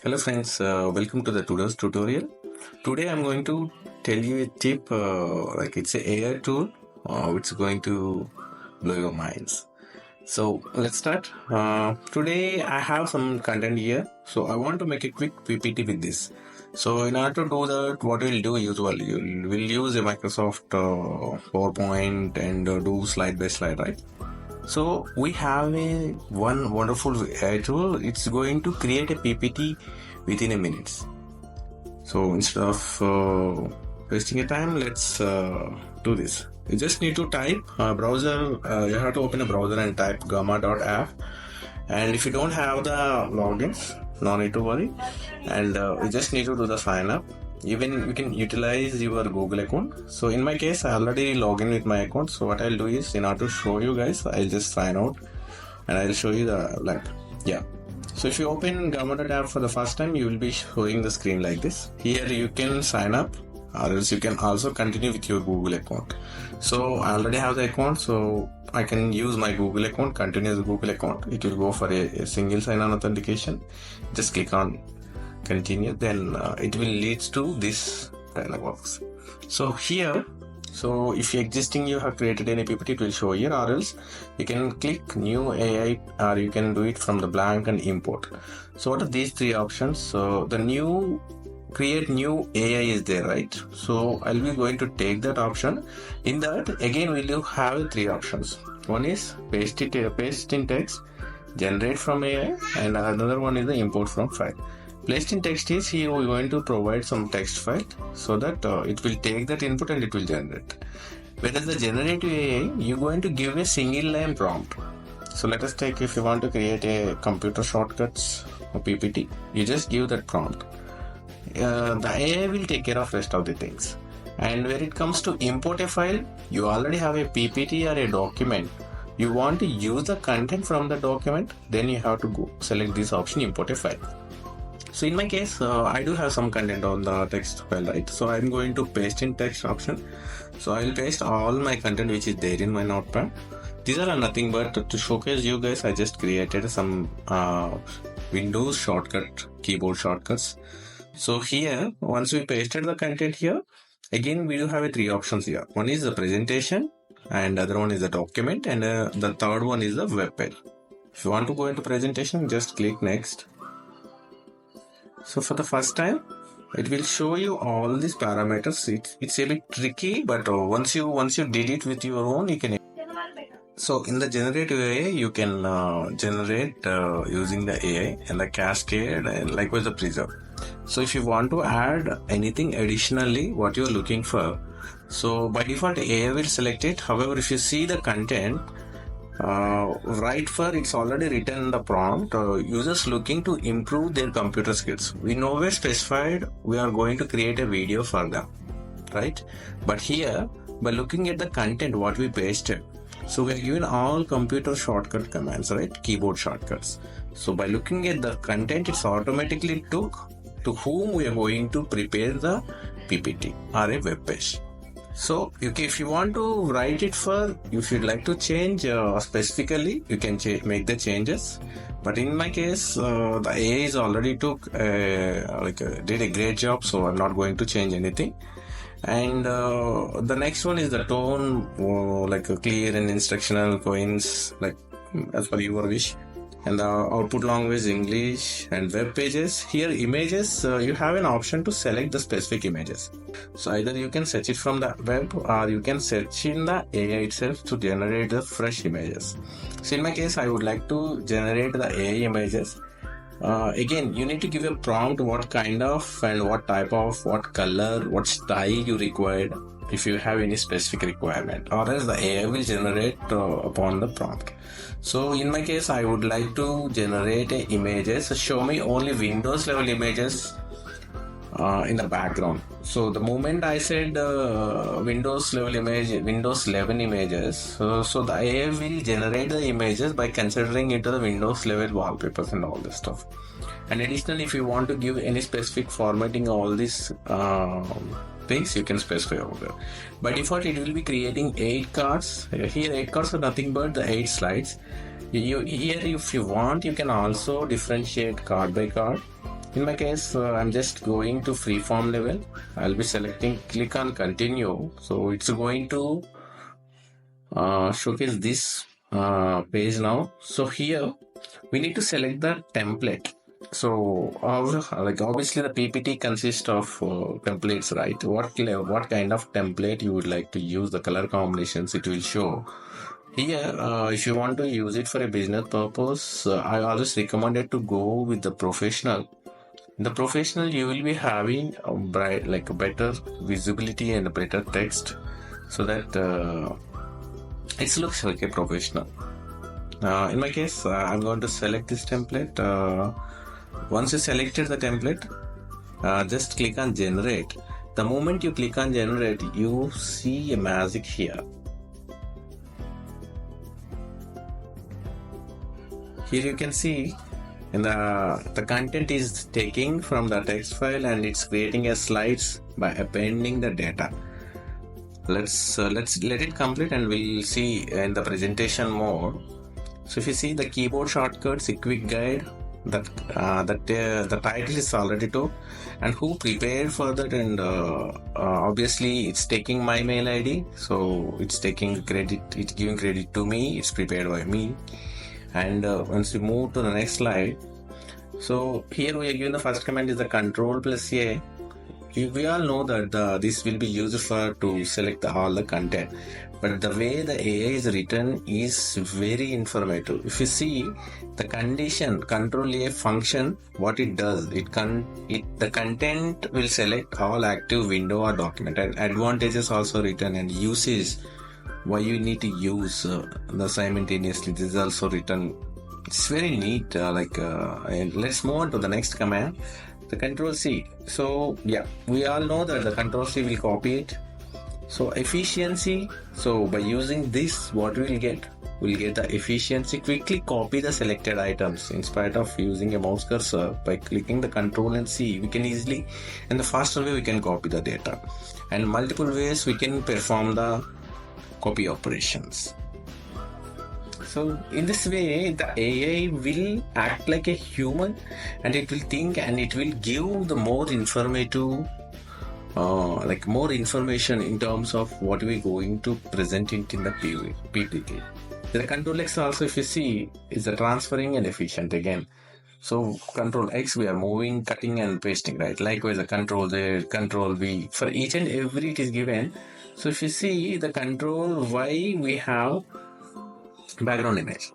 Hello friends, welcome to the today's tutorial. Today I'm going to tell you a tip, like it's a AI tool, which is going to blow your minds. So let's start. Today I have some content here, so I want to make a quick PPT with this. So in order to do that, what we'll do usually, we'll use a Microsoft PowerPoint and do slide by slide, right? So we have one wonderful AI tool. It's going to create a PPT within a minute. So instead of wasting your time, let's do this. You just need to type browser. You have to open a browser and type Gamma.app. And if you don't have the logins, no need to worry. And you just need to do the sign up. Even you can utilize your Google account. So in my case, I already log in with my account. So what I'll do is, in order to show you guys, I'll just sign out and I'll show you the link. Yeah. So if you open Gamma.app for the first time, you will be showing the screen like this. Here you can sign up, or else you can also continue with your Google account. So I already have the account, so I can use my Google account, continue the Google account. It will go for a single sign-on authentication. Just click on continue, then it will lead to this dialog box. So here, so if existing you have created any PPT, it will show here, or else you can click new AI, or you can do it from the blank and import. So what are these three options? So the new create new AI is there, right? So I'll be going to take that option. In that, again, we'll have three options. One is paste in text, generate from AI, and another one is the import from file. Placed in text is here we're going to provide some text file so that it will take that input and it will generate. Whereas the generative AI, you're going to give a single line prompt. So let us take, if you want to create a computer shortcuts or PPT, you just give that prompt. The AI will take care of rest of the things. And when it comes to import a file, you already have a PPT or a document. You want to use the content from the document, then you have to go select this option, import a file. So in my case, I do have some content on the text file, right? So I'm going to paste in text option. So I'll paste all my content which is there in my notepad. These are nothing but to showcase you guys, I just created some Windows shortcut, keyboard shortcuts. So here, once we pasted the content here, again we do have three options here. One is the presentation, and the other one is the document, and the third one is the web page. If you want to go into presentation, just click next. So for the first time, it will show you all these parameters. It's a bit tricky, but once you did it with your own, you can. So in the generative AI, you can generate using the AI and the cascade and likewise the preserve. So if you want to add anything additionally, what you're looking for, so by default AI will select it. However, if you see the content, right for it's already written the prompt, users looking to improve their computer skills. We nowhere specified we are going to create a video for them, right? But here, by looking at the content what we pasted, so we are given all computer shortcut commands, right? Keyboard shortcuts. So by looking at the content, it's automatically took to whom we are going to prepare the PPT or a web page. So if you want to write it for, if you'd like to change specifically, you can make the changes. But in my case, the AI is already did a great job, so I'm not going to change anything. And the next one is the tone, like a clear and instructional points, like as per your wish. And the output language English, and web pages. Here images, you have an option to select the specific images. So either you can search it from the web, or you can search in the AI itself to generate the fresh images. So in my case, I would like to generate the AI images. Again, you need to give a prompt what kind of and what type of, what color, what style you required, if you have any specific requirement, or else the AI will generate upon the prompt. So in my case, I would like to generate images. Show me only Windows level images in the background. So the moment I said Windows level image, Windows 11 images, so the AI will generate the images by considering into the Windows level wallpapers and all this stuff. And additionally, if you want to give any specific formatting, all these things you can specify over there. By default, it will be creating 8 cards. Here 8 cards are nothing but the 8 slides. Here if you want, you can also differentiate card by card. In my case, I'm just going to freeform level. I'll be selecting, click on continue. So it's going to showcase this page now. So here we need to select the template. So like obviously the PPT consists of templates, right? What kind of template you would like to use, the color combinations it will show. Here, if you want to use it for a business purpose, I always recommend it to go with the professional. In the professional, you will be having a bright, like a better visibility and a better text, so that it looks like a professional. In my case, I'm going to select this template. Once you selected the template, just click on generate. The moment you click on generate, you see a magic here. Here you can see in the content is taking from the text file and it's creating a slides by appending the data. Let's let it complete and we'll see in the presentation more. So if you see the keyboard shortcuts, a quick guide, the title is already took, and who prepared for that, and obviously it's taking my mail ID, so it's taking credit, it's giving credit to me, it's prepared by me. And once we move to the next slide, so here we are given the first command is the control plus A. We all know that this will be used to select all the content, but the way the AI is written is very informative. If you see the condition control A function, what it does, the content will select all active window or document, and advantages also written, and uses why you need to use the simultaneously. This is also written. It's very neat. And let's move on to the next command, the control C. So yeah, we all know that the control C will copy it. So efficiency. So by using this, what we'll get? We'll get the efficiency. Quickly copy the selected items in spite of using a mouse cursor. By clicking the control and C, we can easily, in the faster way, we can copy the data. And multiple ways we can perform the copy operations. So in this way, the AI will act like a human, and it will think, and it will give the more informative, more information in terms of what we're going to present it in the PPT. The control X also, if you see, is the transferring and efficient again. So control X, we are moving, cutting and pasting, right? Likewise, the control Z, control V, for each and every it is given. So if you see the control Y, we have background image.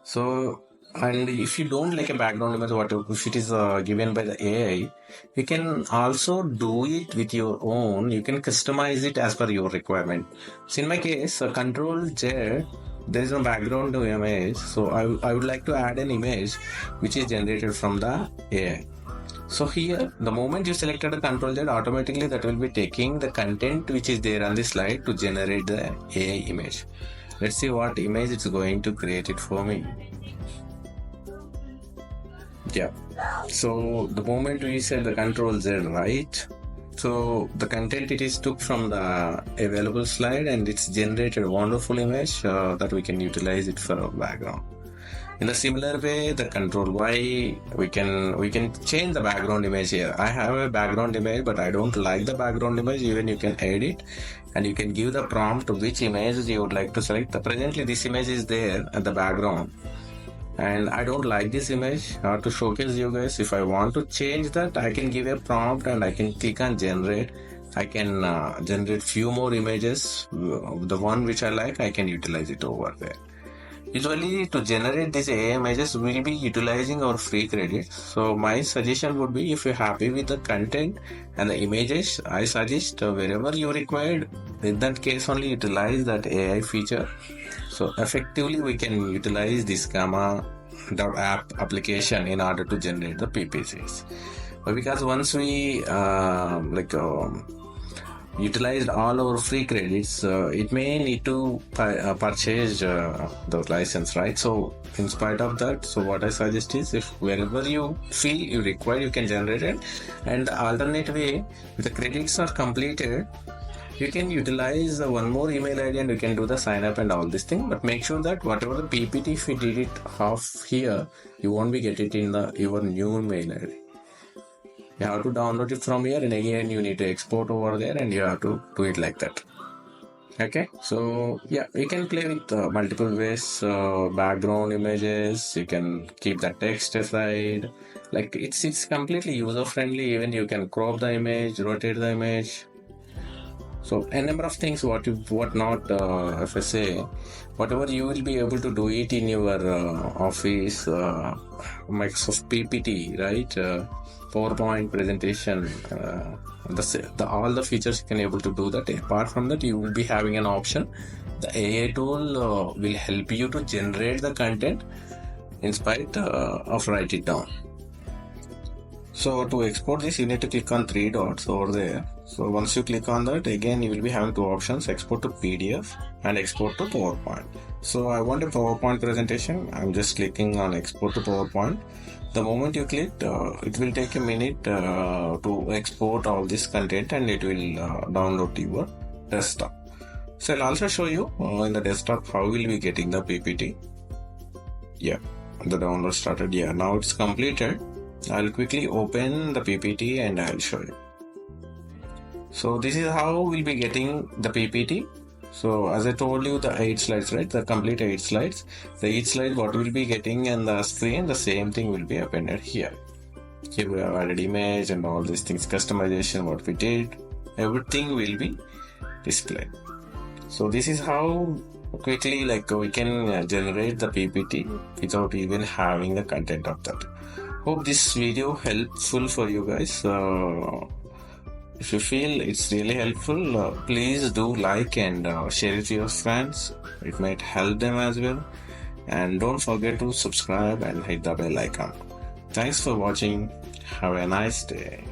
So, and if you don't like a background image, whatever, if it is given by the AI, you can also do it with your own. You can customize it as per your requirement. So in my case, control Z, there is no background image. So I would like to add an image which is generated from the AI. So here, the moment you selected the control Z, automatically that will be taking the content which is there on the slide to generate the AI image. Let's see what image it's going to create it for me. Yeah. So the moment we set the control Z, right? So the content it is took from the available slide and it's generated a wonderful image that we can utilize it for our background. In a similar way, the control Y, we can change the background image here. I have a background image, but I don't like the background image. Even you can edit, and you can give the prompt to which image you would like to select. Presently, this image is there at the background, and I don't like this image. To showcase you guys, if I want to change that, I can give a prompt and I can click on generate. I can generate few more images. The one which I like, I can utilize it over there. Usually to generate these AI images, we'll be utilizing our free credits. So my suggestion would be, if you're happy with the content and the images, I suggest wherever you required, in that case only utilize that AI feature. So effectively we can utilize this Gamma.app application in order to generate the PPTs. But because once we utilized all our free credits, it may need to purchase the license, right? So in spite of that, so what I suggest is, if wherever you feel you require, you can generate it. And the alternate way, if the credits are completed, you can utilize one more email ID and you can do the sign up and all this thing. But make sure that whatever the PPT, if you did it half here, you won't be get it in your new mail ID. You have to download it from here, and again you need to export over there, and you have to do it like that. Okay, so yeah, you can play with multiple ways, background images. You can keep the text aside. Like it's completely user friendly. Even you can crop the image, rotate the image. So a number of things. What not? If I say, whatever you will be able to do it in your Office, Microsoft PPT, right? PowerPoint presentation. All the features you can able to do that. Apart from that, you will be having an option. The AI tool will help you to generate the content in spite of write it down. So to export this, you need to click on three dots over there. So once you click on that, again you will be having two options: export to PDF and export to PowerPoint. So I want a PowerPoint presentation. I'm just clicking on export to PowerPoint. The moment you click, it will take a minute to export all this content, and it will download to your desktop. So I'll also show you in the desktop how we'll be getting the PPT. Yeah, the download started. Yeah, now it's completed. I'll quickly open the PPT and I'll show you. So this is how we'll be getting the PPT. So as I told you, the 8 slides, right? The complete 8 slides. The each slide what we'll be getting in the screen, the same thing will be appended here. Here we have added image and all these things, customization, what we did, everything will be displayed. So this is how quickly we can generate the PPT without even having the content of that. Hope this video helpful for you guys. If you feel it's really helpful, please do like and share it to your friends. It might help them as well. And don't forget to subscribe and hit the bell icon. Thanks for watching. Have a nice day.